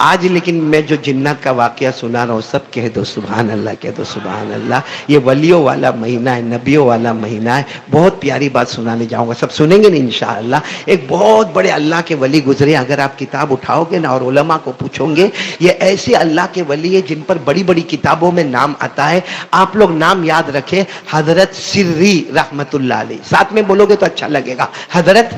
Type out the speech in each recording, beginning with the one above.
آج لیکن میں جو جنات کا واقعہ سنا رہا ہوں سب کہہ دو سبحان اللہ، کہہ دو سبحان اللہ۔ یہ ولیوں والا مہینہ ہے، نبیوں والا مہینہ ہے۔ بہت پیاری بات سنانے جاؤں گا، سب سنیں گے نا انشاءاللہ۔ ایک بہت بڑے اللہ کے ولی گزرے، اگر آپ کتاب اٹھاؤ گے نا اور علماء کو پوچھو گے، یہ ایسے اللہ کے ولی ہے جن پر بڑی بڑی کتابوں میں نام آتا ہے۔ آپ لوگ نام یاد رکھیں، حضرت سری رحمت اللہ علیہ، ساتھ میں بولو گے تو اچھا لگے گا، حضرت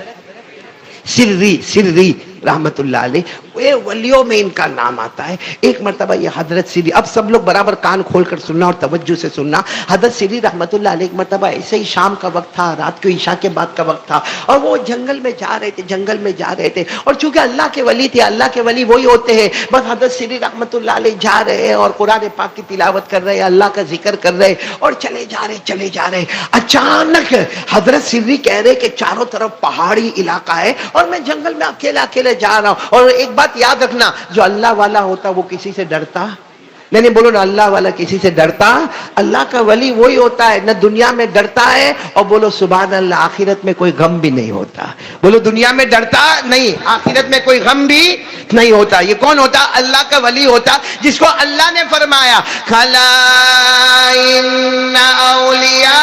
سری رحمت اللہ علیہ، یہ ولیوں میں ان کا نام آتا ہے۔ ایک مرتبہ یہ حضرت سری، اب سب لوگ برابر کان کھول کر سننا اور توجہ سے سننا۔ حضرت سری رحمت اللہ علیہ ایک مرتبہ ایسے ہی شام کا وقت تھا، رات کو عشاء کے بعد کا وقت تھا، اور وہ جنگل میں جا رہے تھے، اور چونکہ اللہ کے ولی تھے، اللہ کے ولی وہی ہوتے ہیں، بس حضرت سری رحمت اللہ علیہ جا رہے ہیں اور قرآن پاک کی تلاوت کر رہے ہیں، اللہ کا ذکر کر رہے ہیں، اور چلے جا رہے۔ اچانک حضرت سری کہہ رہے کہ چاروں طرف پہاڑی علاقہ ہے اور میں جنگل میں اکیلے جا رہا ہوں، اور ایک بات یاد رکھنا، جو اللہ والا ہوتا وہ کسی سے ڈرتا نہیں، بولو نا، اللہ والا کسی سے ڈرتا، اللہ کا ولی وہی ہوتا ہے، نہ دنیا میں ڈرتا ہے، اور بولو سبحان اللہ، آخرت میں کوئی غم بھی نہیں ہوتا، بولو دنیا میں ڈرتا نہیں، آخرت میں کوئی غم بھی نہیں ہوتا۔ یہ کون ہوتا؟ اللہ کا ولی ہوتا، جس کو اللہ نے فرمایا کھلا ان اولیاء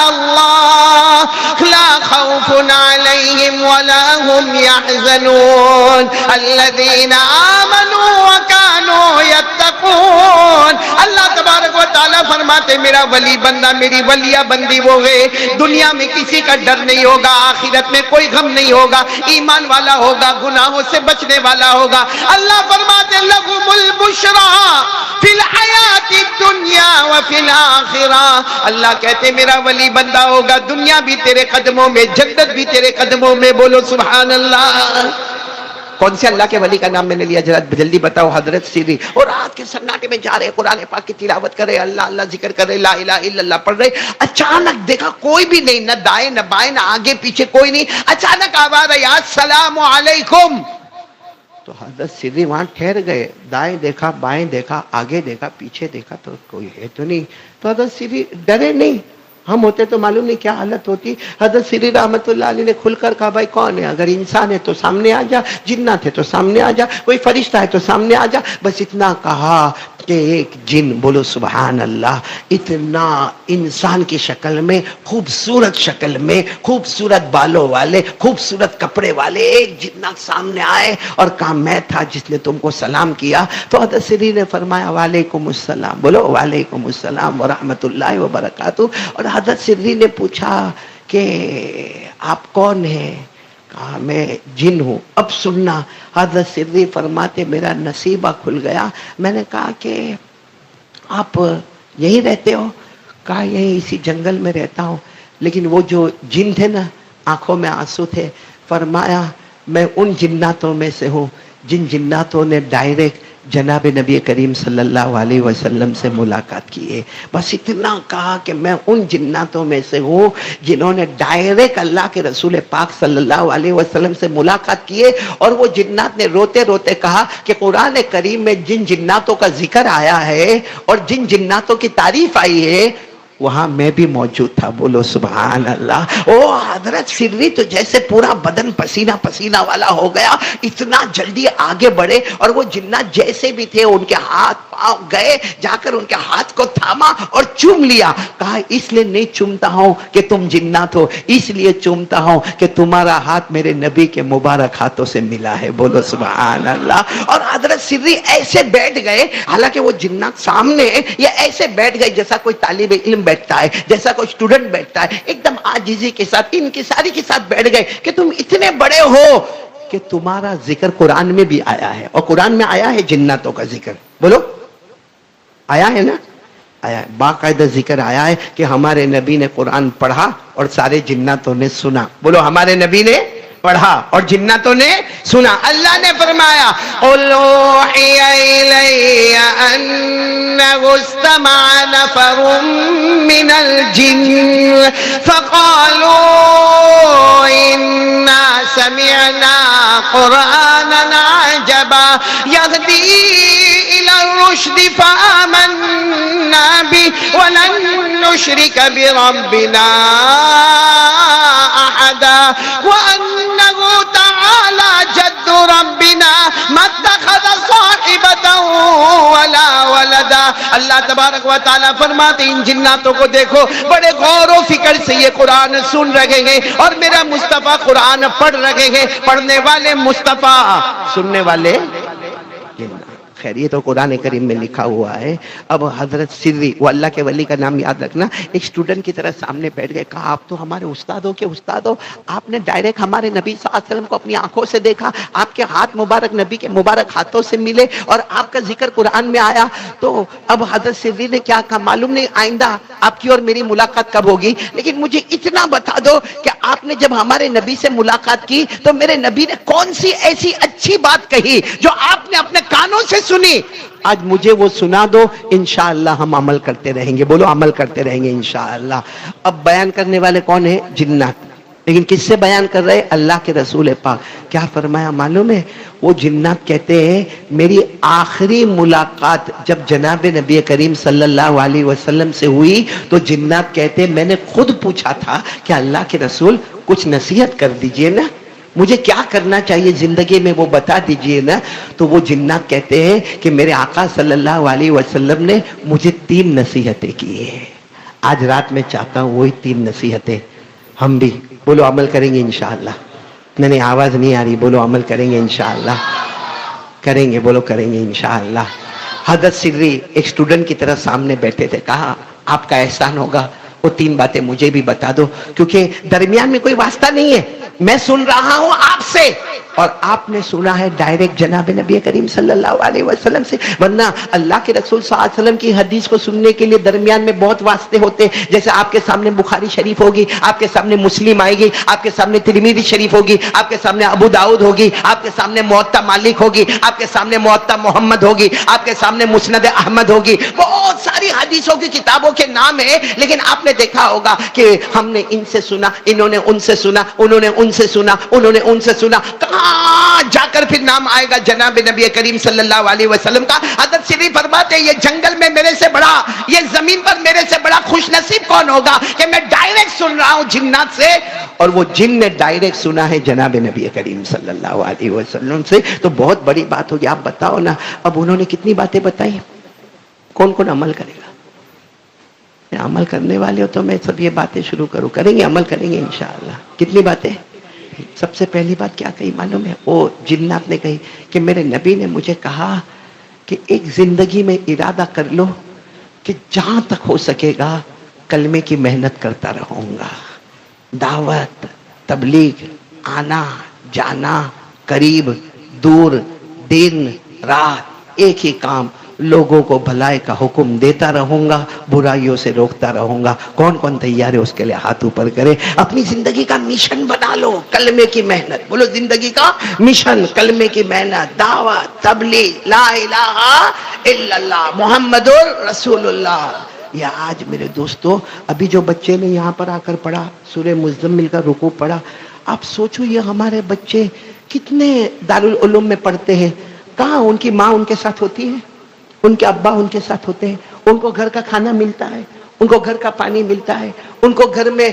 اللہ لا خوف علیہم ولا هم يحزنون الذین آمنوا وكانوا يتقون۔ اللہ تبارک و تعالیٰ فرماتے میرا ولی بندہ، میری ولیہ بندی وہ ہے، دنیا میں کسی کا ڈر نہیں ہوگا، آخرت میں کوئی غم نہیں ہوگا، ایمان والا ہوگا، گناہوں سے بچنے والا ہوگا۔ اللہ فرماتے لہم البشریٰ فی الحیات الدنیا وفی الآخرہ۔ اللہ کہتے میرا ولی بندہ ہوگا، دنیا بھی تیرے قدموں میں، جنت بھی تیرے قدموں میں، بولو سبحان اللہ۔ کون سے اللہ کے ولی کا نام میں نے لیا؟ ذرا جلدی بتاؤ۔ حضرت سری۔ اور رات کے سناٹے میں جا رہے، قرآن پاک کی تلاوت کر رہے، اللہ اللہ ذکر کر رہے، لا الہ الا اللہ پڑھ رہے۔ اچانک دیکھا کوئی بھی نہیں، نہ دائیں نہ بائیں نہ آگے پیچھے کوئی نہیں۔ اچانک آواز آئی السلام علیکم، تو حضرت سری وہاں ٹھہر گئے، دائیں دیکھا، بائیں دیکھا، آگے دیکھا، پیچھے دیکھا، تو کوئی ہے تو نہیں۔ تو حضرت سری ڈرے نہیں، ہم ہوتے تو معلوم نہیں کیا حالت ہوتی۔ حضرت سری رحمت اللہ علیہ نے کھل کر کہا بھائی کون ہے؟ اگر انسان ہے تو سامنے آ جا، جنات ہے تو سامنے آ جا، کوئی فرشتہ ہے تو سامنے آ جا۔ بس اتنا کہا کہ ایک جن، بولو سبحان اللہ، اتنا انسان کی شکل میں، خوبصورت شکل میں، خوبصورت بالوں والے، خوبصورت کپڑے والے ایک جنات سامنے آئے اور کہا میں تھا جس نے تم کو سلام کیا۔ تو حضرت سری نے فرمایا وعلیکم السلام، بولو وعلیکم السلام ورحمۃ اللہ وبرکاتہ۔ اور حضرت سری نے پوچھا کہ آپ کون ہیں؟ کہا میں جن ہوں۔ اب سننا، حضرت سری فرماتے میرا نصیبہ کھل گیا۔ میں نے کہا کہ آپ یہیں رہتے ہو؟ کہا یہیں اسی جنگل میں رہتا ہوں۔ لیکن وہ جو جن تھے نا، آنکھوں میں آنسو تھے۔ فرمایا میں ان جناتوں میں سے ہوں جن جناتوں نے ڈائریکٹ جناب نبی کریم صلی اللہ علیہ وسلم سے ملاقات کی ہے۔ بس اتنا کہا کہ میں ان جناتوں میں سے ہوں جنہوں نے ڈائریکٹ اللہ کے رسول پاک صلی اللہ علیہ وسلم سے ملاقات کی ہے۔ اور وہ جنات نے روتے روتے کہا کہ قرآن کریم میں جن جناتوں کا ذکر آیا ہے اور جن جناتوں کی تعریف آئی ہے وہاں میں بھی موجود تھا، بولو سبحان اللہ۔ او حضرت سری تو جیسے پورا بدن پسینہ پسینہ والا ہو گیا، اتنا جلدی آگے بڑھے، اور وہ جنات جیسے بھی تھے ان کے ہاتھ پاؤں گئے، جا کر ان کے ہاتھ کو تھاما اور چوم لیا۔ کہا اس لیے نہیں چومتا ہوں کہ تم جنات ہو، اس لیے چومتا ہوں کہ تمہارا ہاتھ میرے نبی کے مبارک ہاتھوں سے ملا ہے، بولو سبحان اللہ۔ اور حضرت سری ایسے بیٹھ گئے، حالانکہ وہ جنات سامنے، یہ ایسے بیٹھ گئے جیسا کوئی طالب علم بیٹھتا ہے، جیسا کوئی اسٹوڈنٹ بیٹھتا ہے، ایک دم عاجزی کے ساتھ ان کی ساری کے ساتھ بیٹھ گئے کہ تم اتنے بڑے ہو کہ تمہارا ذکر قرآن میں بھی آیا ہے، اور قرآن میں آیا ہے جناتوں کا ذکر، بولو آیا ہے نا؟ آیا ہے، باقاعدہ ذکر آیا ہے کہ ہمارے نبی نے قرآن پڑھا اور سارے جناتوں نے سنا، بولو ہمارے نبی نے پڑھا اور جناتوں نے سنا۔ اللہ نے فرمایا قُلْ أُوحِيَ إِلَيَّ أَنَّهُ اسْتَمَعَ نَفَرٌ مِّنَ الْجِنِّ فَقَالُوا إِنَّا سَمِعْنَا قُرْآنًا عَجَبًا يَهْدِي إِلَى الرُّشْدِ فَآمَنَّا بِهِ وَلَن نُّشْرِكَ بِرَبِّنَا أَحَدًا وَأَنَّهُ تَعَالَى جَدُّ رَبِّنَا اللہ تبارک و تعالیٰ فرماتے ان جناتوں کو دیکھو بڑے غور و فکر سے یہ قرآن سن رہے ہیں اور میرا مصطفیٰ قرآن پڑھ رہے ہیں. پڑھنے والے مصطفیٰ، سننے والے جنات. خیر یہ تو قرآن کریم میں لکھا ہوا ہے. اب حضرت سری، وہ اللہ کے ولی کا نام یاد رکھنا، ایک اسٹوڈنٹ کی طرح سامنے بیٹھ گئے. کہا آپ تو ہمارے استاد ہو کہ استاد ہو، آپ نے ڈائریکٹ ہمارے نبی صلی اللہ علیہ وسلم کو اپنی آنکھوں سے دیکھا، آپ کے ہاتھ مبارک نبی کے مبارک ہاتھوں سے ملے اور آپ کا ذکر قرآن میں آیا. تو اب حضرت سری نے کیا کہا معلوم نہیں آئندہ آپ کی اور میری ملاقات کب ہوگی، لیکن مجھے اتنا بتا دو کہ آپ نے جب ہمارے نبی سے ملاقات کی تو میرے نبی نے کون سی ایسی اچھی بات کہی جو آپ نے اپنے کانوں سے سنی، آج مجھے وہ سنا دو، انشاءاللہ ہم عمل کرتے رہیں گے. بولو عمل کرتے رہیں گے انشاءاللہ. اب بیان کرنے والے کون ہیں؟ جنات. لیکن کس سے بیان کر رہے؟ اللہ کے رسول پاک. کیا فرمایا معلوم ہے؟ وہ جنات کہتے ہیں میری آخری ملاقات جب جناب نبی کریم صلی اللہ علیہ وسلم سے ہوئی تو جنات کہتے ہیں میں نے خود پوچھا تھا کہ اللہ کے رسول کچھ نصیحت کر دیجئے نا، مجھے کیا کرنا چاہیے زندگی میں وہ بتا دیجئے نا. تو وہ جنات کہتے ہیں کہ میرے آقا صلی اللہ علیہ وسلم نے مجھے 3 نصیحتیں کی ہیں. آج رات میں چاہتا ہوں وہی 3 نصیحتیں ہم بھی بولو عمل کریں گے انشاءاللہ. نہیں آواز نہیں آ رہی، بولو عمل کریں گے انشاءاللہ. کریں گے، بولو کریں گے انشاءاللہ. حضرت سری ایک اسٹوڈنٹ کی طرح سامنے بیٹھے تھے. کہا آپ کا احسان ہوگا وہ 3 باتیں مجھے بھی بتا دو، کیونکہ درمیان میں کوئی واسطہ نہیں ہے، میں سن رہا ہوں آپ سے اور آپ نے سنا ہے ڈائریکٹ جناب نبی کریم صلی اللہ علیہ وسلم سے. ورنہ اللہ کے رسول صلی اللہ علیہ وسلم کی حدیث کو سننے کے لیے درمیان میں بہت واسطے ہوتے. جیسے آپ کے سامنے بخاری شریف ہوگی، آپ کے سامنے مسلم آئے گی، آپ کے سامنے ترمذی شریف ہوگی، آپ کے سامنے ابو داؤد ہوگی، آپ کے سامنے موطا مالک ہوگی، آپ کے سامنے موطا محمد ہوگی، آپ کے سامنے مسند احمد ہوگی. بہت ساری حدیثوں کی کتابوں کے نام ہیں، لیکن آپ نے دیکھا ہوگا کہ ہم نے ان سے سنا، انہوں نے ان سے سنا، انہوں نے ان سے سنا، انہوں نے ان سے سنا. کہاں جا کر پھر نام آئے گا جناب نبی کریم صلی اللہ علیہ وسلم کا. حضرت سری فرماتے ہیں یہ جنگل میں میرے سے بڑا، یہ زمین پر میرے سے بڑا خوش نصیب کون ہوگا کہ میں ڈائریکٹ سن رہا ہوں جنات سے، اور وہ جن نے ڈائریکٹ سنا ہے جناب نبی کریم صلی اللہ علیہ وسلم سے. تو بہت بڑی بات ہوگی. آپ بتاؤ نا اب انہوں نے کتنی باتیں بتائی، کون کون عمل کرے گا؟ عمل کرنے والے ہو تو میں سب یہ باتیں شروع کروں. کریں گے، عمل کریں گے انشاءاللہ. کتنی باتیں؟ سب سے پہلی بات کیا کہی معلوم ہے؟ وہ جنات نے کہی کہ میرے نبی نے مجھے کہا کہ ایک زندگی میں ارادہ کر لو کہ جہاں تک ہو سکے گا کلمے کی محنت کرتا رہوں گا. دعوت، تبلیغ، آنا جانا، قریب دور، دن رات، ایک ہی کام، لوگوں کو بھلائی کا حکم دیتا رہوں گا، برائیوں سے روکتا رہوں گا. کون کون تیار ہے اس کے لیے ہاتھ اوپر کرے. اپنی زندگی کا مشن بنا لو کلمے کی محنت. بولو زندگی کا مشن کلمے کی محنت، دعوت، تبلیغ، لا الہ الا اللہ محمد رسول اللہ. یا آج میرے دوستو ابھی جو بچے نے یہاں پر آ کر پڑھا سورہ مزمل کا رکوع پڑھا، آپ سوچو یہ ہمارے بچے کتنے دارالعلوم میں پڑھتے ہیں، کہاں ان کی ماں ان کے ساتھ ہوتی ہے، ان کے ابا ان کے ساتھ ہوتے ہیں، ان کو گھر کا کھانا ملتا ہے، ان کو گھر کا پانی ملتا ہے، ان کو گھر میں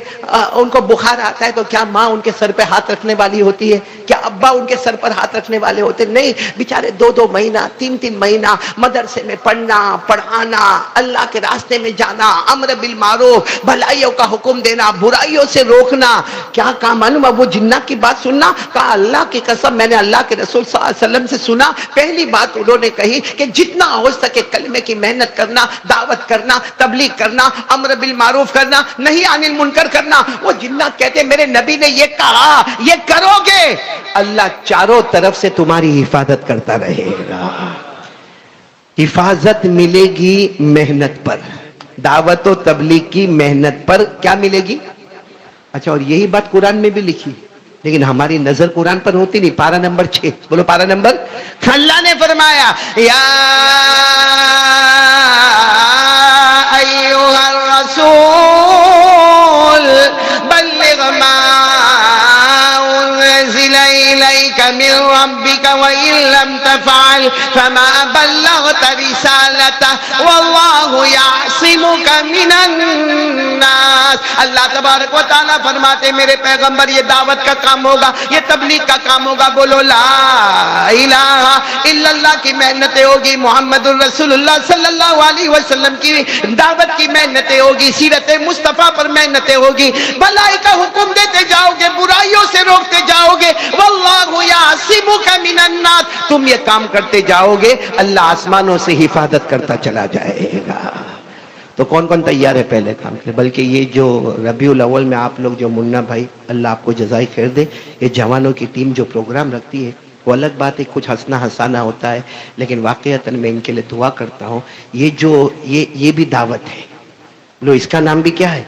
ان کو بخار آتا ہے تو کیا ماں ان کے سر پہ ہاتھ رکھنے والی ہوتی ہے؟ کیا ابا ان کے سر پر ہاتھ رکھنے والے ہوتے؟ نہیں، بیچارے 2 مہینہ 3 مہینہ مدرسے میں پڑھنا، پڑھانا، اللہ کے راستے میں جانا، امر بالمعروف، بھلائیوں کا حکم دینا، برائیوں سے روکنا. کیا کام معلوم ہے؟ وہ جنات کی بات سننا. کہا اللہ کی قسم میں نے اللہ کے رسول صلی اللہ علیہ وسلم سے سنا. پہلی بات انہوں نے کہی کہ جتنا ہو سکے کلمے کی محنت کرنا، دعوت کرنا، تبلیغ کرنا، امر بالمعروف کرنا، نہیں عن المنکر کرنا. وہ جنات کہتے ہیں میرے نبی نے یہ کہا، یہ کرو گے اللہ چاروں طرف سے تمہاری حفاظت کرتا رہے گا. حفاظت ملے گی محنت پر، دعوت و تبلیغ کی محنت پر. کیا ملے گی؟ اچھا، اور یہی بات قرآن میں بھی لکھی، لیکن ہماری نظر قرآن پر ہوتی نہیں. پارہ نمبر 6 بولو، پارہ نمبر. اللہ نے فرمایا یا ایھا الرسول بلغ ما انزل الیک من ربک وان لم تفعل فما بلغت رسالته واللہ یعصمک من الناس. اللہ تبارک و تعالیٰ فرماتے میرے پیغمبر یہ دعوت کا کام ہوگا، یہ تبلیغ کا کام ہوگا. بولو لا الہ الا اللہ کی محنتیں ہوگی، محمد الرسول اللہ صلی اللہ علیہ وسلم کی دعوت کی محنتیں ہوگی، سیرت مصطفیٰ پر محنتیں ہوگی، بھلائی کا حکم دیتے جاؤ گے، برائیوں سے روکتے جاؤ گے، واللہ یعصمک من الناس، تم یہ کام کرتے جاؤ گے اللہ آسمانوں سے حفاظت کرتا چلا جائے گا۔ تو کون کون تیار ہے پہلے کام کے؟ بلکہ یہ جو ربیع الاول میں آپ لوگ جو منا بھائی، اللہ آپ کو جزائے خیر دے، یہ جوانوں کی ٹیم جو پروگرام رکھتی ہے وہ الگ بات ہے، کچھ ہنسنا ہنسانا ہوتا ہے، لیکن واقعتاً میں ان کے لیے دعا کرتا ہوں، یہ بھی دعوت ہے۔ لو اس کا نام بھی کیا ہے؟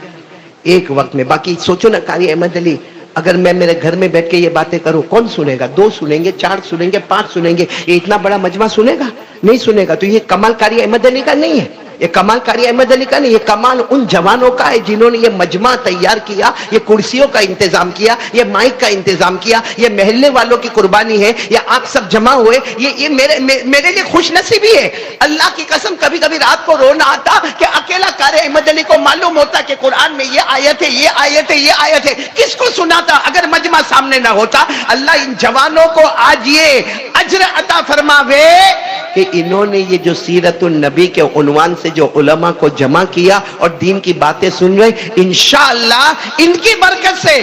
ایک وقت میں۔ باقی سوچو نا قاری احمد علی، اگر میں میرے گھر میں بیٹھ کے یہ باتیں کروں کون سنے گا؟ 2 سنیں گے، 4 سنیں گے، 5 سنیں گے، یہ اتنا بڑا مجمع سنے گا؟ نہیں سنے گا۔ تو یہ کمال قاری احمد علی کا نہیں ہے، یہ کمال قاری احمد علی کا نہیں، یہ کمال ان جوانوں کا ہے جنہوں نے یہ مجمع تیار کیا، یہ کرسیوں کا انتظام کیا، یہ مائک کا انتظام کیا، یہ محلے والوں کی قربانی ہے، یہ آپ سب جمع ہوئے، یہ میرے لیے خوش نصیبی ہے۔ اللہ کی قسم کبھی کبھی رات کو رونا آتا کہ اکیلا قاری احمد علی کو معلوم ہوتا کہ قرآن میں یہ آیت ہے، یہ آیت ہے، یہ آیت ہے، کس کو سناتا اگر مجمع سامنے نہ ہوتا؟ اللہ ان جوانوں کو آج یہ اجر عطا فرماوے کہ انہوں نے یہ جو سیرت النبی کے عنوان سے جو علماء کو جمع کیا اور دین کی باتیں سن رہے، انشاءاللہ ان کی برکت سے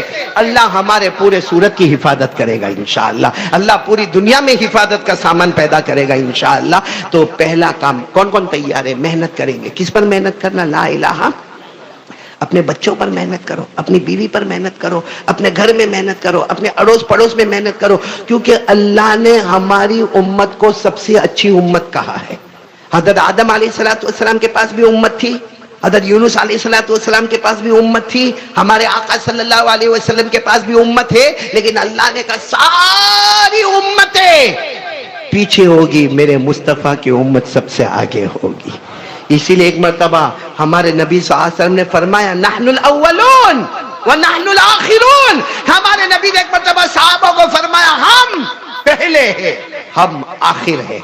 اللہ ہمارے پورے سورت کی حفاظت کرے گا انشاءاللہ، اللہ پوری دنیا میں حفاظت کا سامان پیدا کرے گا انشاءاللہ۔ تو پہلا کام کون کون تیار ہے؟ محنت کریں گے۔ کس پر محنت کرنا؟ لا الہ، اپنے بچوں پر محنت کرو، اپنی بیوی پر محنت کرو، اپنے گھر میں محنت کرو، اپنے اڑوس پڑوس میں محنت کرو، کیونکہ اللہ نے ہماری امت کو سب سے اچھی امت کہا ہے۔ حضرت آدم علیہ السلام کے پاس بھی امت تھی، حضرت یونس علیہ السلام کے پاس بھی امت تھی، ہمارے آقا صلی اللہ علیہ وسلم کے پاس بھی امت ہے، لیکن اللہ نے کہا ساری امتیں پیچھے ہوگی، میرے مصطفیٰ کی امت سب سے آگے ہوگی۔ اسی لیے ایک مرتبہ ہمارے نبی صلی اللہ علیہ وسلم نے فرمایا نحن الاولون ونحن الاخرون، ہمارے نبی نے ایک مرتبہ صحابہ کو فرمایا ہم پہلے ہیں، ہم آخر ہیں،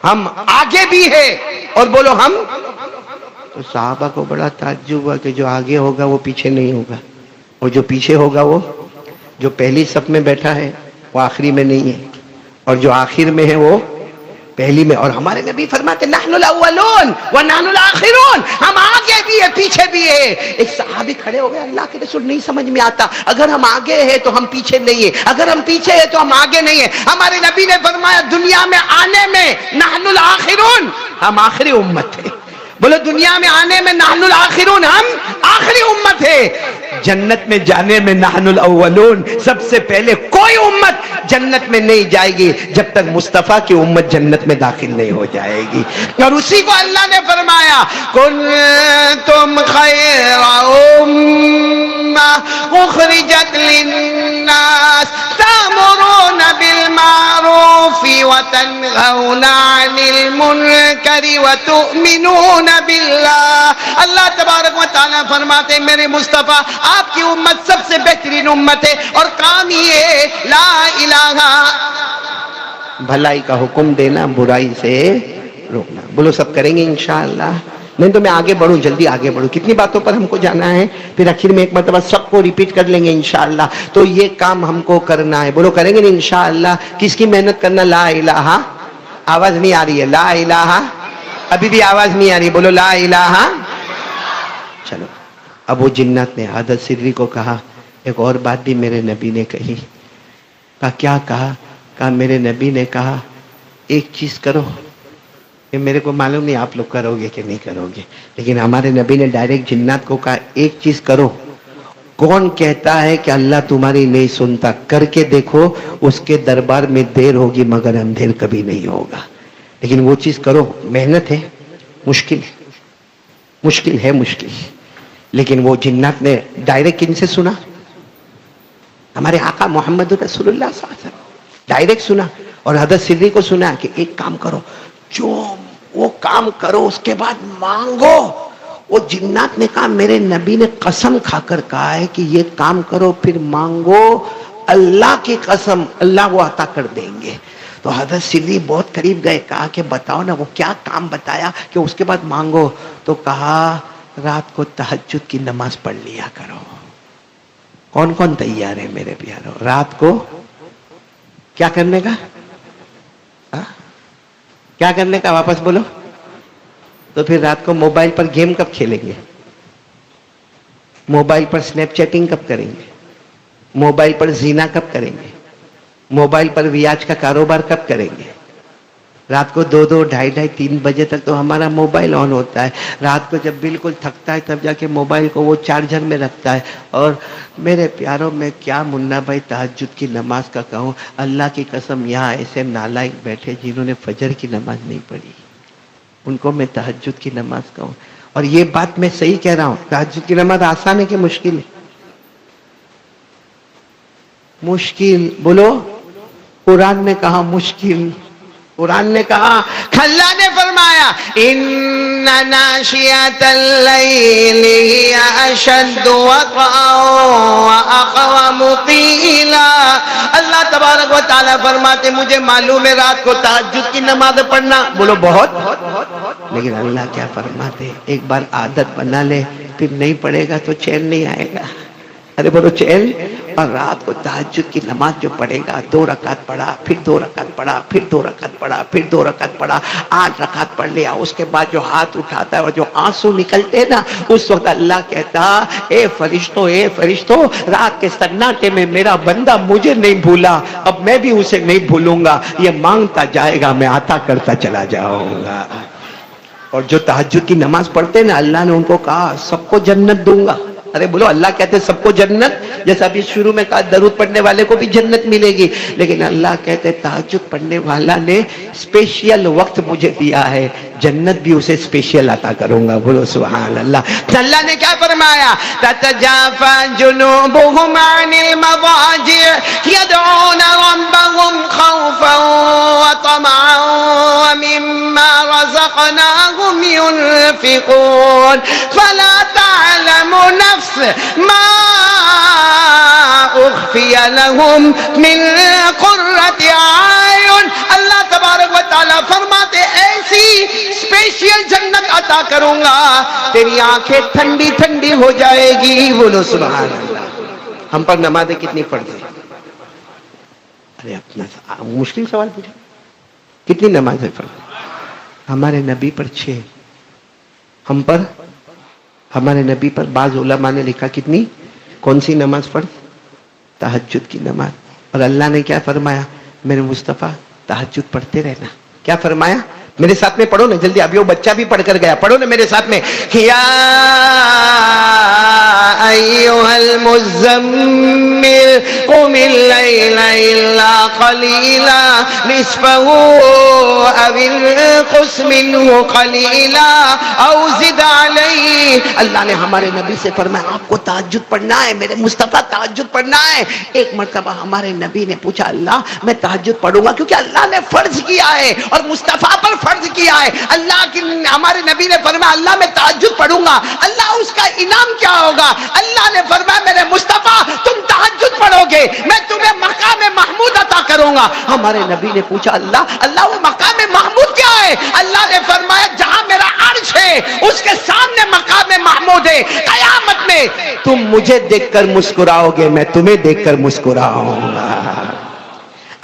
ہم آگے بھی ہیں، اور بولو ہم۔ تو صحابہ کو بڑا تعجب ہوا کہ جو آگے ہوگا وہ پیچھے نہیں ہوگا، اور جو پیچھے ہوگا وہ جو پہلی صف میں بیٹھا ہے وہ آخری میں نہیں ہے، اور جو آخر میں ہے وہ پہلی میں۔ اور ہمارے نبی فرماتے نحن الاولون ونحن الاخرون، ہم آگے بھی ہیں پیچھے بھی ہیں۔ ایک صحابی کھڑے ہو گئے، اللہ کے رسول نہیں سمجھ میں آتا، اگر ہم آگے ہیں تو ہم پیچھے نہیں ہیں، اگر ہم پیچھے ہیں تو ہم آگے نہیں ہیں۔ ہمارے نبی نے فرمایا دنیا میں آنے میں نحن الاخرون، ہم آخری امت ہیں۔ بولو دنیا میں آنے میں نحن الاخرون، ہم آخری امت ہے۔ جنت میں جانے میں نحن الاولون، سب سے پہلے کوئی امت جنت میں نہیں جائے گی جب تک مصطفیٰ کی امت جنت میں داخل نہیں ہو جائے گی۔ اور اسی کو اللہ نے فرمایا کنتم خیر امہ اخرجت للناس تأمرون بالمعروف وتنہون عن المنکر وتؤمنون باللہ۔ اللہ تبارک و تعالیٰ فرماتے میرے مصطفیٰ آپ کی امت سب سے بہترین امت ہے، اور کام یہ ہے لا الہ، بھلائی کا حکم دینا، برائی سے روکنا۔ بولو سب کریں گے انشاءاللہ؟ نہیں تو میں آگے بڑھوں، جلدی آگے بڑھوں، کتنی باتوں پر ہم کو جانا ہے، پھر آخر میں ایک مرتبہ سب کو ریپیٹ کر لیں گے انشاءاللہ۔ تو یہ کام ہم کو کرنا ہے، بولو کریں گے نہیں انشاءاللہ؟ کس کی محنت کرنا؟ لا الہ، آواز نہیں آ رہی ہے، لا الہ، ابھی بھی آواز نہیں آ رہی، بولو لا الہ۔ چلو اب وہ جنات نے حضرت سری کو کہا ایک اور بات بھی میرے نبی نے کہی، کہا کیا کہا؟ کہا میرے نبی نے کہا ایک چیز کرو، یہ میرے کو معلوم نہیں آپ لوگ کرو گے کہ نہیں کرو گے، لیکن ہمارے نبی نے ڈائریکٹ جنات کو کہا ایک چیز کرو، کون کہتا ہے کہ اللہ تمہاری نہیں سنتا؟ کر کے دیکھو، اس کے دربار میں دیر ہوگی مگر اندھیر کبھی نہیں ہوگا، لیکن وہ چیز کرو۔ محنت ہے، مشکل ہے، مشکل ہے، مشکل، لیکن وہ جنات نے ڈائریکٹ کن سے سنا؟ ہمارے آقا محمد رسول اللہ صلی اللہ علیہ وسلم ڈائریکٹ سنا، اور حضرت سری کو سنا کہ ایک کام کرو، جو وہ کام کرو اس کے بعد مانگو۔ وہ جنات نے کہا میرے نبی نے قسم کھا کر کہا ہے کہ یہ کام کرو پھر مانگو، اللہ کی قسم اللہ وہ عطا کر دیں گے۔ تو حضرت سری بہت قریب گئے، کہا کہ بتاؤ نا وہ کیا کام بتایا کہ اس کے بعد مانگو؟ تو کہا رات کو تہجد کی نماز پڑھ لیا کرو۔ کون کون تیار ہے میرے پیارو رات کو کیا کرنے کا؟ کیا کرنے کا؟ واپس بولو. تو پھر رات کو موبائل پر گیم کب کھیلیں گے؟ موبائل پر سنیپ چیٹنگ کب کریں گے؟ موبائل پر زینا کب کریں گے؟ موبائل پر ریاض کا کاروبار کب کریں گے؟ رات کو 2-2, 2:30, 3 بجے تک تو ہمارا موبائل آن ہوتا ہے. رات کو جب بالکل تھکتا ہے تب جا کے موبائل کو وہ چارجر میں رکھتا ہے. اور میرے پیاروں، میں کیا منا بھائی تہجد کی نماز کا کہوں، اللہ کی قسم یہاں ایسے نالائق بیٹھے جنہوں نے فجر کی نماز نہیں پڑھی، ان کو میں تہجد کی نماز کہوں. اور یہ بات میں صحیح کہہ رہا ہوں، تہجد کی نماز آسان ہے کہ مشکل ہے؟ مشکل. بولو. قرآن نے کہا مشکل. قرآن نے کہا، اللہ نے فرمایا ان ناشئۃ اللیل ہی اشد وطئا واقوم قیلا. اللہ تبارک و تعالیٰ فرماتے مجھے معلوم ہے رات کو تہجد کی نماز پڑھنا بولو بہت، لیکن اللہ کیا فرماتے، ایک بار عادت بنا لے پھر نہیں پڑھے گا تو چین نہیں آئے گا. ارے بولو چین. اور رات کو تہجد کی نماز جو پڑھے گا، 2 رکعت پڑھا، پھر 2 رکعت پڑھا، پھر 2 رکعت پڑھا، پھر 2 رکعت پڑھا، 8 رکعت پڑھ لیا. اس کے بعد جو ہاتھ اٹھاتا ہے اور جو آنسو نکلتے ہیں نا، اس وقت اللہ کہتا اے فرشتوں، اے فرشتوں، رات کے سناٹے میں میرا بندہ مجھے نہیں بھولا، اب میں بھی اسے نہیں بھولوں گا. یہ مانگتا جائے گا، میں عطا کرتا چلا جاؤں گا. اور جو تہجد کی نماز پڑھتے ہیں نا، اللہ نے ان کو کہا سب کو جنت دوں گا. ارے بولو، اللہ کہتے سب کو جنت، جیسا ابھی شروع میں کہا درود پڑھنے والے کو بھی جنت ملے گی، لیکن اللہ کہتے تہجد پڑھنے والا نے اسپیشل وقت مجھے دیا ہے، جنت بھی اسے اسپیشل عطا کروں گا. بولو سبحان اللہ. اللہ نے کیا فرمایا، تتجافى جنوبهم عن المضاجع يدعون ربهم خوفا وطمعا ومما رزقناهم ينفقون فلا تعلم نفس ما اخفی لهم من قرۃ اعین. اللہ تبارک و تعالیٰ فرماتے ایسی اسپیشل جنت عطا کروں گا تیری آنکھیں ٹھنڈی ٹھنڈی ہو جائے گی. بولو سبحان اللہ. ہم پر نمازیں کتنی پڑھ دیں؟ ارے اپنا مشکل سوال پوچھا، کتنی نمازیں پڑھ؟ ہمارے نبی پر 6، ہم پر، ہمارے نبی پر بعض علماء نے لکھا کتنی، کون سی نماز پڑھ؟ تہجد کی نماز. اور اللہ نے کیا فرمایا، میرے مصطفیٰ تہجد پڑھتے رہنا. کیا فرمایا؟ میرے ساتھ میں پڑھو نا جلدی، ابھی وہ بچہ بھی پڑھ کر گیا، پڑھو نا میرے ساتھ میں. یا ایھا المزمل قم اللیل الا قلیلا نصفہ او انقص منہ قلیلا او زد علیہ. اللہ نے ہمارے نبی سے فرمایا آپ کو تہجد پڑھنا ہے، میرے مصطفیٰ تہجد پڑھنا ہے. ایک مرتبہ ہمارے نبی نے پوچھا اللہ میں تہجد پڑھوں گا کیونکہ اللہ نے فرض کیا ہے اور مصطفیٰ پر فرض کیا ہے. اللہ کی ہمارے نبی نے فرمایا اللہ میں تہجد پڑھوں گا، اللہ اس کا انعام کیا ہوگا؟ اللہ نے فرمایا میرے مصطفیٰ تم تہجد پڑھو گے میں تمہیں مقام محمود عطا کروں گا. ہمارے نبی نے پوچھا اللہ وہ مقام محمود کیا ہے؟ اللہ نے فرمایا جہاں میرا عرش ہے اس کے سامنے مقام محمود ہے. قیامت میں تم مجھے دیکھ کر مسکراؤ گے، میں تمہیں دیکھ کر مسکراؤں گا.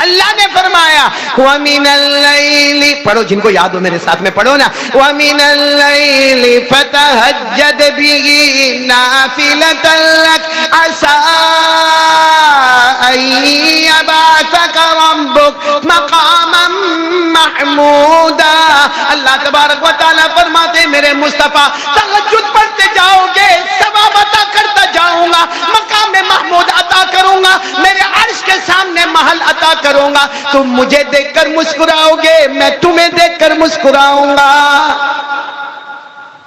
اللہ نے فرمایا وَمِنَ اللَّيْلِ، پڑھو جن کو یاد ہو میرے ساتھ میں پڑھو نا، وَمِنَ اللَّيْلِ فَتَهَجَّدْ بِهِ نَافِلَةً لَكَ عَسَىٰ أَن يَبْعَثَكَ رَبُّكَ مَقَامًا مَحْمُودًا. اللہ تبارک و تعالیٰ فرماتے میرے مصطفیٰ تہجد پڑھتے جاؤ گے، ثواب عطا کرتا جاؤں گا، مقام محمود عطا کروں گا، میرے عرش کے سامنے محل عطا کروں گا. تم مجھے دیکھ کر مسکراؤ گے، میں تمہیں دیکھ کر مسکراؤں گا.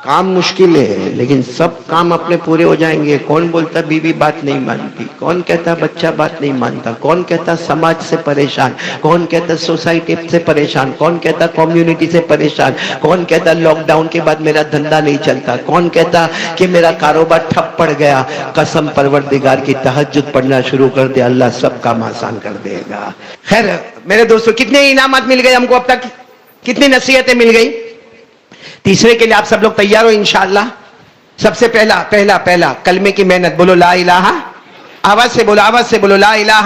کام مشکل ہے لیکن سب کام اپنے پورے ہو جائیں گے. کون بولتا بیوی بات نہیں مانتی، کون کہتا بچہ بات نہیں مانتا، کون کہتا سماج سے پریشان، کون کہتا سوسائٹی سے پریشان، کون کہتا کمیونٹی سے پریشان، کون کہتا لاک ڈاؤن کے بعد میرا دھندا نہیں چلتا، کون کہتا کہ میرا کاروبار ٹھپ پڑ گیا. قسم پروردگار کی تہجد پڑھنا شروع کر دے، اللہ سب کام آسان کر دے گا. خیر میرے دوستو، کتنے انعامات مل گئے ہم کو اب تک، کتنی نصیحتیں مل گئی؟ تیسرے کے لیے آپ سب لوگ تیار ہو انشاءاللہ؟ سب سے پہلا کلمے کی محنت. بولو لا الہ، آواز سے بولو لا الہ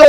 2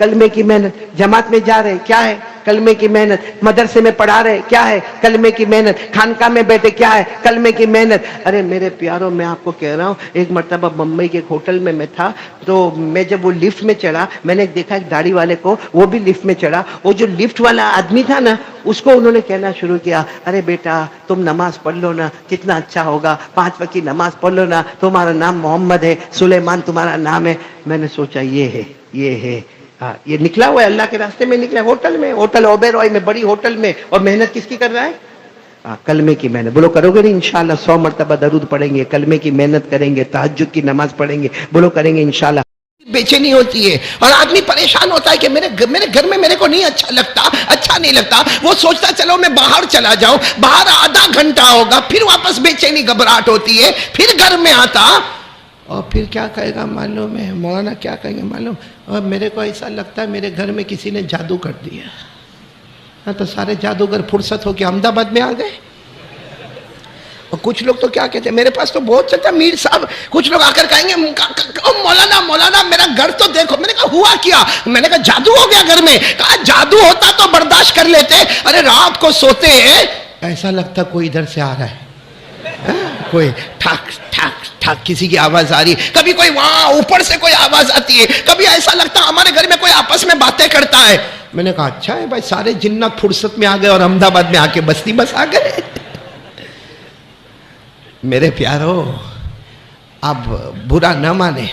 کلمے کی محنت. جماعت میں جا رہے کیا ہے؟ کلمے کی محنت. مدرسے میں پڑھا رہے کیا ہے؟ کلمے کی محنت. خانقاہ میں بیٹھے کیا ہے؟ کلمے کی محنت. ارے میرے پیاروں، میں آپ کو کہہ رہا ہوں، ایک مرتبہ بمبئی کے ایک ہوٹل میں تھا، تو میں جب وہ لفٹ میں چڑھا، میں نے دیکھا ایک داڑھی والے کو، وہ بھی لفٹ میں چڑھا. وہ جو لفٹ والا آدمی تھا نا، اس کو انہوں نے کہنا شروع کیا، ارے بیٹا تم نماز پڑھ لو نا، کتنا اچھا ہوگا، 5 وقت کی نماز پڑھ لو نا، تمہارا نام محمد ہے، سلیمان تمہارا نام ہے. میں نے سوچا یہ ہے یہ نکلا ہوا ہے، اللہ کے راستے میں نکلا. ہوٹل میں، ہوٹل اوبیرائے میں، بڑی ہوٹل میں، اور محنت کس کی کر رہا ہے؟ کلمے کی محنت. بولو کرو گے نہیں؟ انشاءاللہ 100 مرتبہ درود پڑھیں گے، کلمے کی محنت کریں گے، تہجد کی نماز پڑھیں گے. بولو کریں گے انشاءاللہ. بے چینی ہوتی ہے اور آدمی پریشان ہوتا ہے کہ میرے گھر میں میرے کو نہیں اچھا نہیں لگتا. وہ سوچتا چلو میں باہر چلا جاؤں، باہر آدھا گھنٹہ ہوگا، پھر واپس بے چینی گھبراہٹ ہوتی ہے، پھر گھر میں آتا اور پھر کیا کہے گا معلوم ہے؟ مولانا کیا کہیں گے معلوم؟ اور میرے کو ایسا لگتا ہے میرے گھر میں کسی نے جادو کر دیا. تو سارے جادوگر فرصت ہو کے احمد آباد میں آ گئے. اور کچھ لوگ تو کیا کہتے ہیں، میرے پاس تو بہت چلتا میر صاحب، کچھ لوگ آ کر کہیں گے مولانا میرا گھر تو دیکھو. میں نے کہا ہوا کیا؟ میں نے کہا جادو ہو گیا گھر میں. کہا جادو ہوتا تو برداشت کر لیتے. ارے رات کو سوتے ہیں ایسا لگتا کوئی ادھر سے آ رہا ہے، کوئی ٹھاک ٹھاک ٹھاک کسی کی آواز آ رہی ہے، کبھی کوئی وہاں اوپر سے کوئی آواز آتی ہے، کبھی ایسا لگتا ہمارے گھر میں کوئی آپس میں باتیں کرتا ہے. میں نے کہا اچھا ہے بھائی، سارے جنات فرصت میں آ گئے اور احمد آباد میں آ کے بستی بس آ گئے. میرے پیارو اب برا نہ مانے،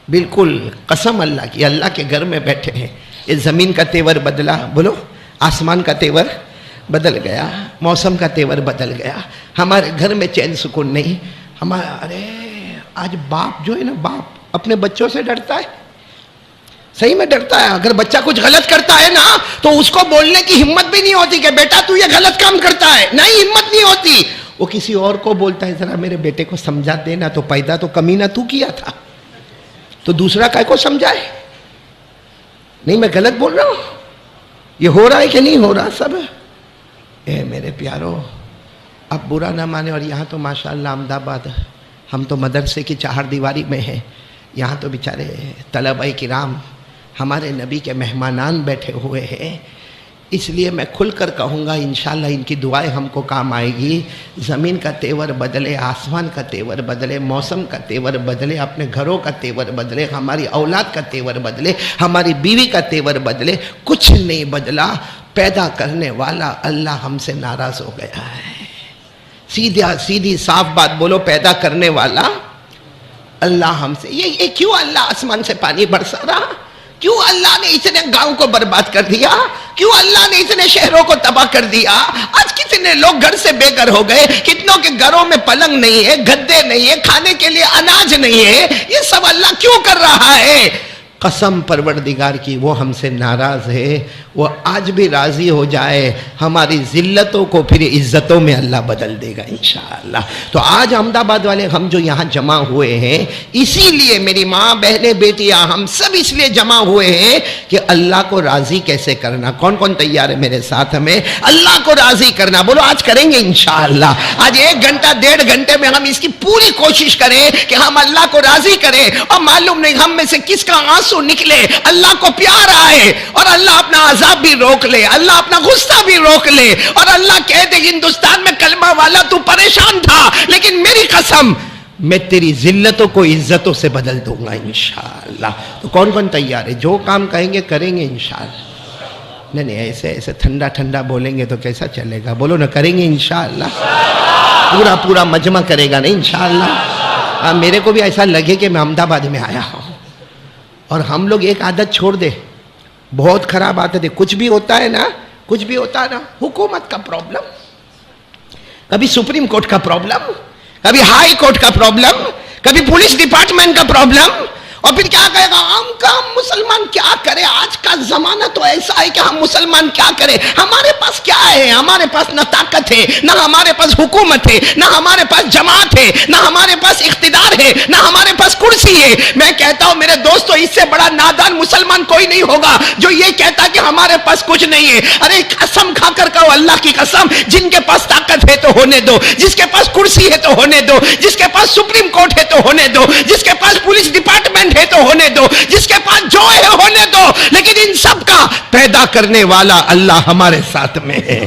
بالکل قسم اللہ کی، اللہ کے گھر میں بیٹھے ہیں. یہ زمین کا تیور بدلا، بولو آسمان کا تیور بدل گیا، موسم کا تیور بدل گیا، ہمارے گھر میں چین سکون نہیں. ارے آج باپ جو ہے نا، باپ اپنے بچوں سے ڈرتا ہے، صحیح میں ڈرتا ہے. اگر بچہ کچھ غلط کرتا ہے نا تو اس کو بولنے کی ہمت بھی نہیں ہوتی کہ بیٹا تو یہ غلط کام کرتا ہے، نہیں، ہمت نہیں ہوتی. وہ کسی اور کو بولتا ہے ذرا میرے بیٹے کو سمجھا دینا، تو پیدا تو کمینہ تو کیا تھا، تو دوسرا کائے کو سمجھائے. نہیں میں غلط بول رہا ہوں؟ یہ ہو رہا ہے کہ نہیں ہو رہا سب؟ اے میرے پیارو اب برا نہ مانے. اور یہاں تو ماشاءاللہ احمد آباد، ہم تو مدرسے کی 4 دیواری میں ہیں، یہاں تو بیچارے طلبہ کرام ہمارے نبی کے مہمانان بیٹھے ہوئے ہیں. اس لیے میں کھل کر کہوں گا انشاءاللہ ان کی دعائیں ہم کو کام آئے گی. زمین کا تیور بدلے، آسمان کا تیور بدلے، موسم کا تیور بدلے، اپنے گھروں کا تیور بدلے، ہماری اولاد کا تیور بدلے، ہماری بیوی کا تیور بدلے. کچھ نہیں بدلا، پیدا کرنے والا اللہ ہم سے ناراض ہو گیا ہے. سیدھی صاف بات بولو، پیدا کرنے والا اللہ ہم سے. یہ کیوں اللہ آسمان سے پانی برسا رہا؟ کیوں اللہ نے اتنے گاؤں کو برباد کر دیا؟ کیوں اللہ نے اتنے شہروں کو تباہ کر دیا؟ آج کتنے لوگ گھر سے بے گھر ہو گئے، کتنوں کے گھروں میں پلنگ نہیں ہے، گدے نہیں ہے، کھانے کے لیے اناج نہیں ہے. یہ سب اللہ کیوں کر رہا ہے؟ قسم پروردگار کی وہ ہم سے ناراض ہے. وہ آج بھی راضی ہو جائے، ہماری ذلتوں کو پھر عزتوں میں اللہ بدل دے گا انشاءاللہ. تو آج احمد آباد والے ہم جو یہاں جمع ہوئے ہیں، اسی لیے میری ماں، بہنیں، بیٹیاں، ہم سب اس لیے جمع ہوئے ہیں کہ اللہ کو راضی کیسے کرنا. کون کون تیار ہے میرے ساتھ ہمیں اللہ کو راضی کرنا؟ بولو آج کریں گے انشاءاللہ. آج 1 گھنٹہ 1.5 گھنٹے میں ہم اس کی پوری کوشش کریں کہ ہم اللہ کو راضی کریں. اور معلوم نہیں ہم میں سے کس کا آنسو نکلے، اللہ کو پیار آئے اور اللہ اپنا عذاب بھی روک لے، اللہ اپنا غصہ بھی روک لے، اور اللہ کہہ دے ہندوستان میں کلمہ والا تو پریشان تھا، لیکن میری قسم میں تیری ذلتوں کو عزتوں سے بدل دوں گا انشاءاللہ. تو کون کون تیار ہے؟ جو کام کہیں گے کریں گے انشاءاللہ. نہیں ایسے ٹھنڈا ٹھنڈا بولیں گے تو کیسا چلے گا؟ بولو نا کریں گے انشاءاللہ. پورا مجمع کرے گا نا انشاءاللہ. میرے کو بھی ایسا لگے کہ میں احمد آباد میں آیا ہوں. اور ہم لوگ ایک عادت چھوڑ دے، بہت خراب عادت ہے. کچھ بھی ہوتا ہے نا، حکومت کا پرابلم، کبھی سپریم کورٹ کا پرابلم، کبھی ہائی کورٹ کا پرابلم، کبھی پولیس ڈپارٹمنٹ کا پرابلم، اور پھر کیا کہے گا ہم مسلمان کیا کرے؟ آج کا زمانہ تو ایسا ہے کہ ہم مسلمان کیا کرے؟ ہمارے پاس کیا ہے؟ ہمارے پاس نہ طاقت ہے، نہ ہمارے پاس حکومت ہے، نہ ہمارے پاس جماعت ہے، نہ ہمارے پاس اقتدار ہے، نہ ہمارے پاس کرسی ہے. میں کہتا ہوں میرے دوستو، اس سے بڑا نادان مسلمان کوئی نہیں ہوگا جو یہ کہتا کہ ہمارے پاس کچھ نہیں ہے. ارے قسم کھا کر کہو اللہ کی قسم، جن کے پاس طاقت ہے تو ہونے دو، جس کے پاس کرسی ہے تو ہونے دو، جس کے پاس سپریم کورٹ ہے تو ہونے دو، جس کے پاس پولیس ڈپارٹمنٹ ٹیلنٹ ہے تو ہونے دو, جس کے پاس جو ہے ہونے دو, لیکن ان سب کا پیدا کرنے والا اللہ ہمارے ساتھ میں ہے.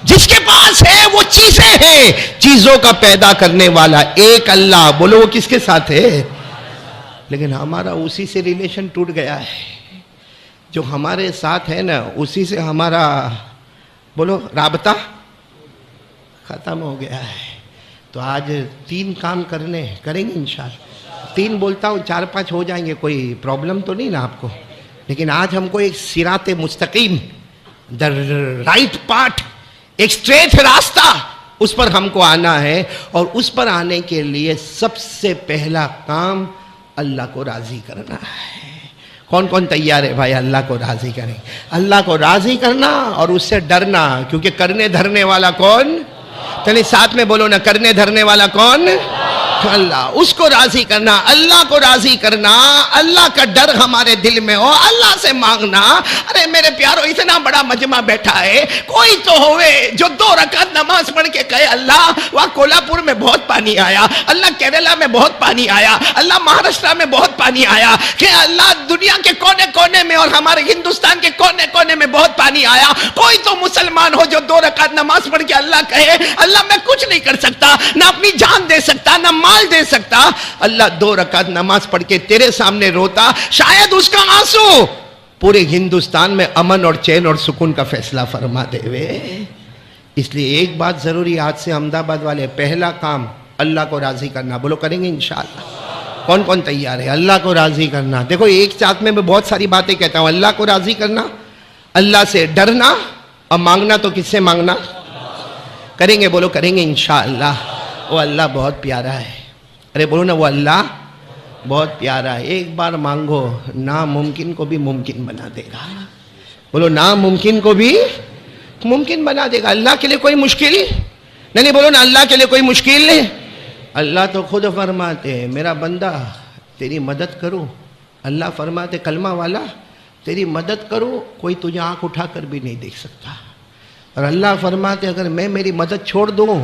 جس کے پاس ہے وہ چیزیں ہیں, چیزوں کا پیدا کرنے والا ایک اللہ. بولو وہ کس کے ساتھ ہے؟ لیکن ہمارا اسی سے ریلیشن ٹوٹ گیا ہے. جو ہمارے ساتھ ہے نا, اسی سے ہمارا بولو رابطہ ختم ہو گیا ہے. تو آج 3 کام کریں گے انشاءاللہ. 3 بولتا ہوں, 4-5 ہو جائیں گے, کوئی پرابلم تو نہیں نا آپ کو. لیکن آج ہم کو ایک صراط مستقیم, دا رائٹ پاتھ, ایک اسٹریٹ راستہ, اس پر ہم کو آنا ہے. اور اس پر آنے کے لیے سب سے پہلا کام اللہ کو راضی کرنا ہے. کون کون تیار ہے بھائی اللہ کو راضی کریں؟ اللہ کو راضی کرنا اور اس سے ڈرنا, کیونکہ کرنے دھرنے والا کون؟ چلیے ساتھ میں بولو نا, کرنے دھرنے والا کون؟ اللہ. اس کو راضی کرنا, اللہ کو راضی کرنا, اللہ کا ڈر ہمارے دل میں ہو, اللہ سے مانگنا. ارے میرے پیارو, اتنا بڑا مجمع بیٹھا ہے, کوئی تو ہوئے جو 2 رکعت نماز پڑھ کے کہے اللہ وہاں کولہاپور میں بہت پانی آیا, اللہ کیرلا میں بہت پانی آیا, اللہ مہاراشٹرا میں بہت پانی آیا, کہ اللہ دنیا کے کونے کونے میں اور ہمارے ہندوستان کے کونے کونے میں بہت پانی آیا. کوئی تو مسلمان ہو جو 2 رکعت نماز پڑھ کے اللہ کہے اللہ میں کچھ نہیں کر سکتا, نہ اپنی جان دے سکتا, نہ مال دے سکتا. اللہ 2 رکعت نماز پڑھ کے تیرے سامنے روتا, شاید اس کا آنسو پورے ہندوستان میں امن اور چین اور سکون کا فیصلہ فرما دے وے. اس لیے ایک بات ضروری, آج سے احمد آباد والے, پہلا کام اللہ کو راضی کرنا. بولو کریں گے انشاءاللہ. کون کون تیار ہے اللہ کو راضی کرنا؟ دیکھو ایک ساتھ میں بہت ساری باتیں کہتا ہوں. اللہ کو راضی کرنا, اللہ سے ڈرنا, اور مانگنا تو کس سے مانگنا؟ کریں گے, بولو کریں گے انشاءاللہ. وہ اللہ بہت پیارا ہے. ارے بولو نا, وہ اللہ بہت پیارا ہے. ایک بار مانگو, ناممکن کو بھی ممکن بنا دے گا. بولو ناممکن کو بھی ممکن بنا دے گا. اللہ کے لیے کوئی مشکل نہیں. بولو نا, اللہ کے لیے کوئی مشکل نہیں. اللہ تو خود فرماتے ہیں میرا بندہ تیری مدد کرو. اللہ فرماتے کلمہ والا تیری مدد کرو, کوئی تجھے آنکھ اٹھا کر بھی نہیں دیکھ سکتا. اور اللہ فرماتے اگر میں میری مدد چھوڑ دوں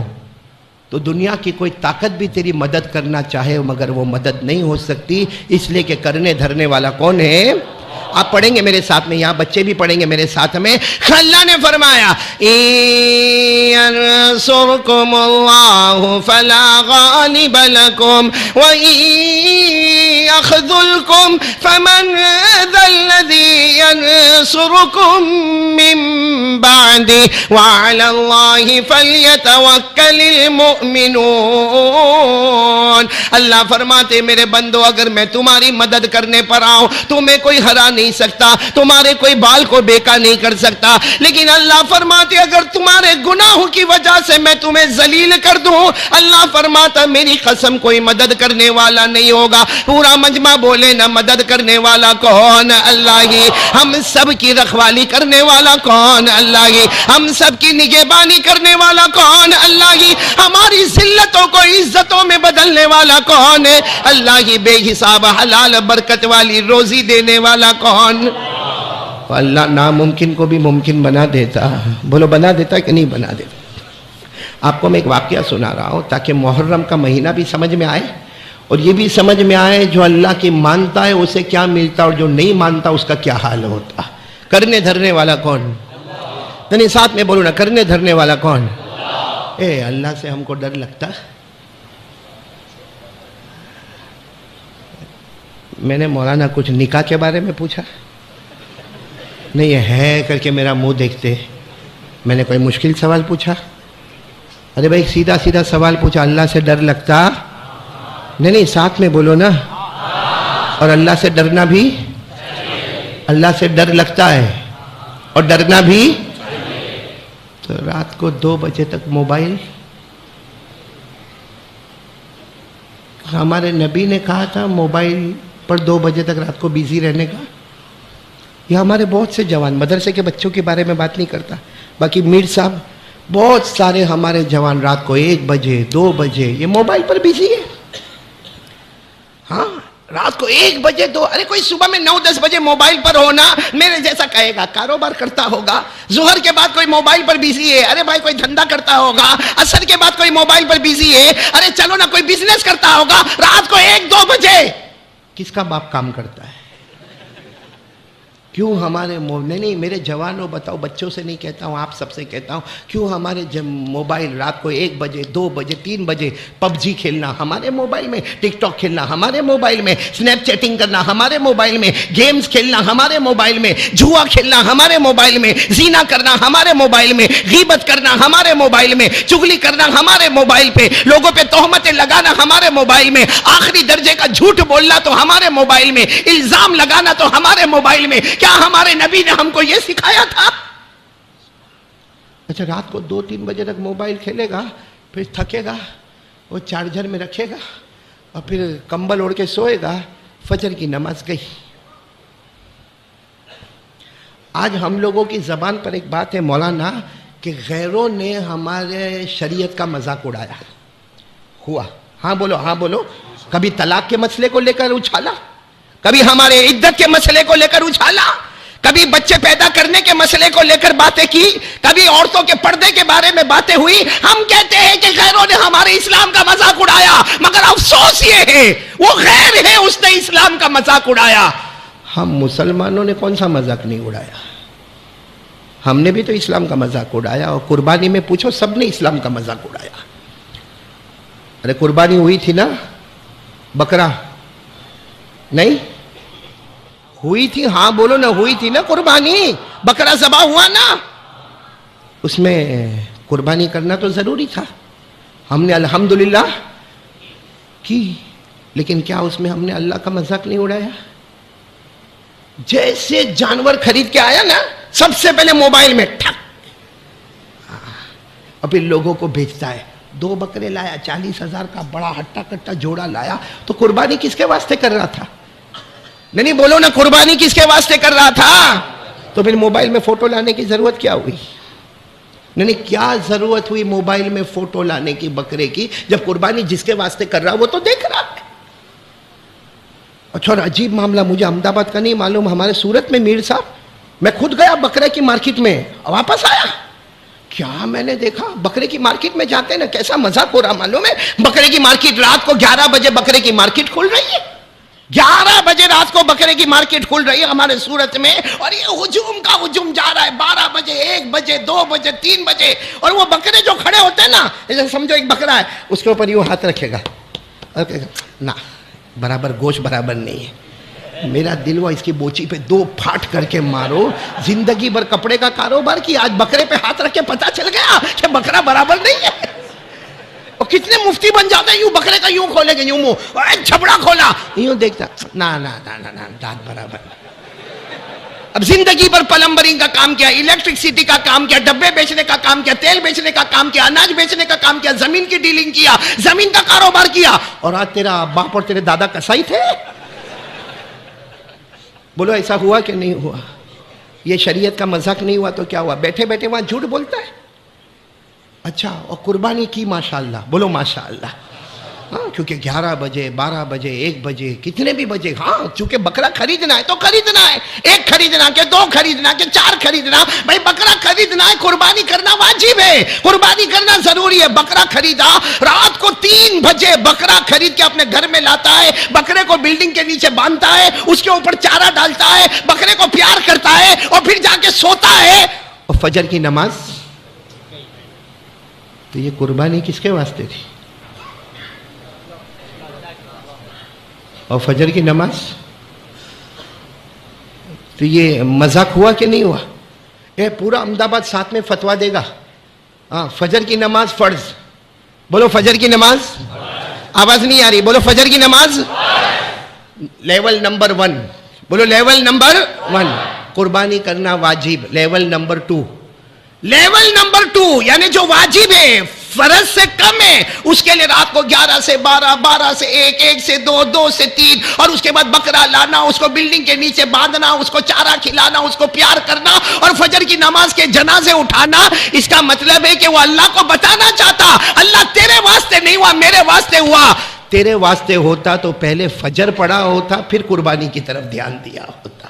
تو دنیا کی کوئی طاقت بھی تیری مدد کرنا چاہے مگر وہ مدد نہیں ہو سکتی. اس لیے کہ کرنے دھرنے والا کون ہے؟ آپ پڑھیں گے میرے ساتھ میں, یہاں بچے بھی پڑھیں گے میرے ساتھ میں. اللہ نے فرمایا يَنْصُرْكُمُ اللَّهُ فَلَا غَالِبَ لَكُمْ وَإِنْ يَخْذُلْكُمْ فَمَنْ ذَا الَّذِي يَنْصُرُكُمْ مِنْ بَعْدِهِ وَعَلَى اللَّهِ فَلْيَتَوَكَّلِ الْمُؤْمِنُونَ. اللہ فرماتے میرے بندو اگر میں تمہاری مدد کرنے پر آؤں, تمہیں کوئی ہرا نہیں سکتا, تمہارے کوئی بال کو بیکا نہیں کر سکتا. لیکن اللہ فرماتے اگر تمہارے گناہوں کی وجہ سے میں تمہیں ذلیل کر دوں, اللہ فرماتا میری قسم کوئی مدد کرنے والا نہیں ہوگا. پورا مجمع بولے نا, مدد کرنے والا کون؟ اللہ ہی. ہم سب کی رکھوالی کرنے والا کون؟ اللہ ہی. ہم سب کی نگہبانی کرنے والا کون؟ اللہ ہی. ہماری ذلتوں کو عزتوں میں بدلنے والا کون ہے؟ اللہ ہی. بے حساب حلال برکت والی روزی دینے والا کون؟ اللہ ناممکن کو بھی ممکن بنا دیتا. بولو بنا دیتا کہ نہیں بنا دیتا؟ آپ کو میں ایک واقعہ سنا رہا ہوں تاکہ محرم کا مہینہ بھی سمجھ میں آئے اور یہ بھی سمجھ میں آئے جو اللہ کی مانتا ہے اسے کیا ملتا اور جو نہیں مانتا اس کا کیا حال ہوتا. کرنے دھرنے والا کون؟ نہیں ساتھ میں بولو نا, کرنے دھرنے والا کون؟ اے اللہ سے ہم کو ڈر لگتا. میں نے مولانا کچھ نکاح کے بارے میں پوچھا نہیں, یہ ہے کر کے میرا منہ دیکھتے. میں نے کوئی مشکل سوال پوچھا؟ ارے بھائی سیدھا سیدھا سوال پوچھا. اللہ سے ڈر لگتا؟ نہیں ساتھ میں بولو نا. اور اللہ سے ڈرنا بھی, اللہ سے ڈر لگتا ہے اور ڈرنا بھی. تو رات کو 2 بجے تک موبائل, ہمارے نبی نے کہا تھا موبائل پر 2 بجے تک رات کو بیزی رہنے کا. یہ ہمارے بہت سے جوان, مدرسے کے بچوں کے بارے میں بات نہیں کرتا, باقی میر صاحب بہت سارے ہمارے جوان رات کو 1 بجے 2 بجے یہ موبائل پر بیزی ہے. ہاں رات کو 1 بجے 2, ارے کوئی صبح میں 9-10 بجے موبائل پر ہونا میرے جیسا کہے گا کاروبار کرتا ہوگا. ظہر کے بعد کوئی موبائل پر بیزی ہے, ارے بھائی کوئی دھندا کرتا ہوگا. عصر کے بعد کوئی موبائل پر بیزی ہے, ارے چلو نا کوئی بزنس کرتا ہوگا. رات کو 1-2 بجے کس کا باپ کام کرتا ہے؟ کیوں ہمارے نہیں میرے جوانوں بتاؤ، بچوں سے نہیں کہتا ہوں، آپ سب سے کہتا ہوں، کیوں ہمارے موبائل رات کو 1 بجے 2 بجے 3 بجے پب جی کھیلنا ہمارے موبائل میں، ٹک ٹاک کھیلنا ہمارے موبائل میں، سنیپ چیٹنگ کرنا ہمارے موبائل میں، گیمز کھیلنا ہمارے موبائل میں، جوا کھیلنا ہمارے موبائل میں، زنا کرنا ہمارے موبائل میں، غیبت کرنا ہمارے موبائل میں، چغلی کرنا ہمارے موبائل پہ، لوگوں پہ تہمتیں لگانا ہمارے موبائل میں، آخری درجے کا جھوٹ بولنا تو ہمارے موبائل میں، الزام لگانا تو ہمارے موبائل میں۔ کیا ہمارے نبی نے ہم کو یہ سکھایا تھا؟ اچھا رات کو 2-3 بجے تک موبائل کھیلے گا، پھر تھکے گا، وہ چارجر میں رکھے گا اور پھر کمبل اوڑھ کے سوئے گا، فجر کی نماز گئی۔ آج ہم لوگوں کی زبان پر ایک بات ہے مولانا کہ غیروں نے ہمارے شریعت کا مذاق اڑایا ہوا۔ ہاں بولو، ہاں بولو۔ کبھی طلاق کے مسئلے کو لے کر اچھالا، کبھی ہمارے عدت کے مسئلے کو لے کر اچھالا، کبھی بچے پیدا کرنے کے مسئلے کو لے کر باتیں کی، کبھی عورتوں کے پردے کے بارے میں باتیں ہوئی۔ ہم کہتے ہیں کہ غیروں نے ہمارے اسلام کا مذاق اڑایا، مگر افسوس یہ ہے وہ غیر ہے، اس نے اسلام کا مذاق اڑایا۔ ہم مسلمانوں نے کون سا مذاق نہیں اڑایا؟ ہم نے بھی تو اسلام کا مذاق اڑایا، اور قربانی میں پوچھو سب نے اسلام کا مذاق اڑایا۔ ارے قربانی ہوئی تھی نا، بکرا نہیں ہوئی تھی؟ ہاں بولو نا، ہوئی تھی نا قربانی، بکرا ذبح ہوا نا، اس میں قربانی کرنا تو ضروری تھا، ہم نے الحمدللہ کی، لیکن کیا اس میں ہم نے اللہ کا مذاق نہیں اڑایا؟ جیسے جانور خرید کے آیا نا، سب سے پہلے موبائل میں ٹھک، اور پھر لوگوں کو بھیجتا ہے 2 بکرے لایا، 40,000 کا بڑا ہٹا کٹا جوڑا لایا، تو قربانی کس کے واسطے کر رہا تھا؟ نہیں بولو نا، قربانی کس کے واسطے کر رہا تھا؟ تو پھر موبائل میں فوٹو لانے کی ضرورت کیا ہوئی؟ نہیں کیا ضرورت ہوئی موبائل میں فوٹو لانے کی بکرے کی، جب قربانی جس کے واسطے کر رہا وہ تو دیکھ رہا ہے۔ اچھا، اور عجیب معاملہ، مجھے احمد آباد کا نہیں معلوم، ہمارے سورت میں میر صاحب، میں خود گیا بکرے کی مارکیٹ میں، واپس آیا، کیا میں نے دیکھا بکرے کی مارکیٹ میں جاتے ہیں نا، کیسا مذاق ہو رہا معلوم ہے؟ بکرے کی مارکیٹ رات کو 11 بجے بکرے کی مارکیٹ کھل رہی ہے، 11 بجے رات کو بکرے کی مارکیٹ کھل رہی ہے ہمارے سورت میں، اور یہ ہجوم کا ہجوم جا رہا ہے، 12 بجے 1 بجے 2 بجے 3 بجے، اور وہ بکرے جو کھڑے ہوتے ہیں نا، جیسے سمجھو ایک بکرا ہے، اس کے اوپر یوں ہاتھ رکھے گا، نا برابر گوشت برابر نہیں ہے، میرا دل ہوا اس کی بوچی پہ 2 پھاٹ کر کے مارو، زندگی بھر کپڑے کا کاروبار کی، آج بکرے پہ ہاتھ رکھ کے پتا چل گیا کہ بکرا برابر نہیں ہے۔ اور کتنے مفتی بن جاتے ہیں، یوں بکرے کا یوں کھولے گے، یوں منہ جھپڑا کھولا، یوں دیکھتا، نا نا نا نا نا دانت برابر۔ اب زندگی بھر پلمبرنگ کا کام کیا، الیکٹرکسٹی کا کام کیا، ڈبے بیچنے کا کام کیا، تیل بیچنے کا کام کیا، اناج بیچنے کا کام کیا، زمین کی ڈیلنگ کیا، زمین کا کاروبار کیا، اور آج تیرا باپ اور تیرے دادا کسائی تھے۔ بولو ایسا ہوا کہ نہیں ہوا؟ یہ شریعت کا مذاق نہیں ہوا تو کیا ہوا؟ بیٹھے بیٹھے وہاں جھوٹ بولتا ہے۔ اچھا، اور قربانی کی ماشاءاللہ، بولو ماشاءاللہ، ہاں، کیونکہ 11 بجے 12 بجے 1 بجے کتنے بھی بجے، ہاں چونکہ بکرا خریدنا ہے تو خریدنا ہے، 1 خریدنا کہ 2 خریدنا کہ 4 خریدنا، بھائی بکرا خریدنا ہے، قربانی کرنا واجب ہے، قربانی کرنا ضروری ہے۔ بکرا خریدا، رات کو 3 بجے بکرا خرید کے اپنے گھر میں لاتا ہے، بکرے کو بلڈنگ کے نیچے باندھتا ہے، اس کے اوپر چارہ ڈالتا ہے، بکرے کو پیار کرتا ہے، اور پھر جا کے سوتا ہے، اور فجر کی نماز۔ تو یہ قربانی کس کے واسطے تھی؟ اور فجر کی نماز؟ تو یہ مذاق ہوا کہ نہیں ہوا؟ یہ پورا احمد آباد ساتھ میں فتوا دے گا، ہاں فجر کی نماز فرض، بولو فجر کی نماز، آواز نہیں آ رہی، بولو فجر کی نماز، لیول نمبر 1، بولو لیول نمبر 1، قربانی کرنا واجب، لیول نمبر 2، لیول نمبر 2 یعنی جو واجب ہے، فرض سے کم ہے، اس کے لیے رات کو 11 سے 12، 12 سے 1، 1 سے 2، 2 سے 3، اور اس کے بعد بکرا لانا، اس کو بلڈنگ کے نیچے باندھنا، اس کو چارہ کھلانا، اس کو پیار کرنا، اور فجر کی نماز کے جنازے اٹھانا۔ اس کا مطلب ہے کہ وہ اللہ کو بتانا چاہتا، اللہ تیرے واسطے نہیں ہوا، میرے واسطے ہوا۔ تیرے واسطے ہوتا تو پہلے فجر پڑھا ہوتا، پھر قربانی کی طرف دھیان دیا ہوتا۔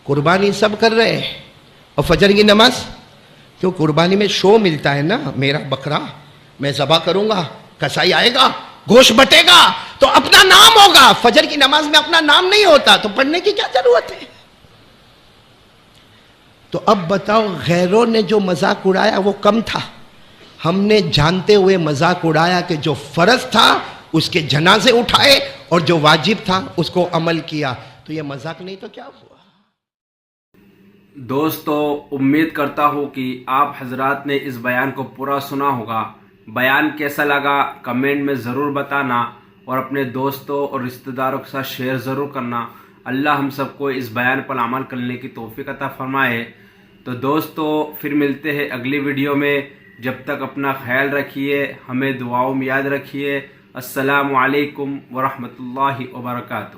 قربانی سب کر رہے ہیں، اور فجر کی نماز کیوں؟ قربانی میں شو ملتا ہے نا، میرا بکرا میں ذبح کروں گا، کسائی آئے گا، گوشت بٹے گا تو اپنا نام ہوگا. فجر کی نماز میں اپنا نام نہیں ہوتا تو پڑھنے کی کیا ضرورت ہے؟ تو اب بتاؤ غیروں نے جو مذاق اڑایا وہ کم تھا، ہم نے جانتے ہوئے مذاق اڑایا کہ جو فرض تھا اس کے جنازے اٹھائے اور جو واجب تھا اس کو عمل کیا، تو یہ مذاق نہیں تو کیا ہوا؟ دوستو، امید کرتا ہوں کہ آپ حضرات نے اس بیان کو پورا سنا ہوگا. بیان کیسا لگا کمنٹ میں ضرور بتانا اور اپنے دوستوں اور رشتہ داروں کے ساتھ شیئر ضرور کرنا. اللہ ہم سب کو اس بیان پر عمل کرنے کی توفیق عطا فرمائے. تو دوستو پھر ملتے ہیں اگلی ویڈیو میں. جب تک اپنا خیال رکھیے، ہمیں دعاؤں میں یاد رکھیے. السلام علیکم ورحمۃ اللہ وبرکاتہ.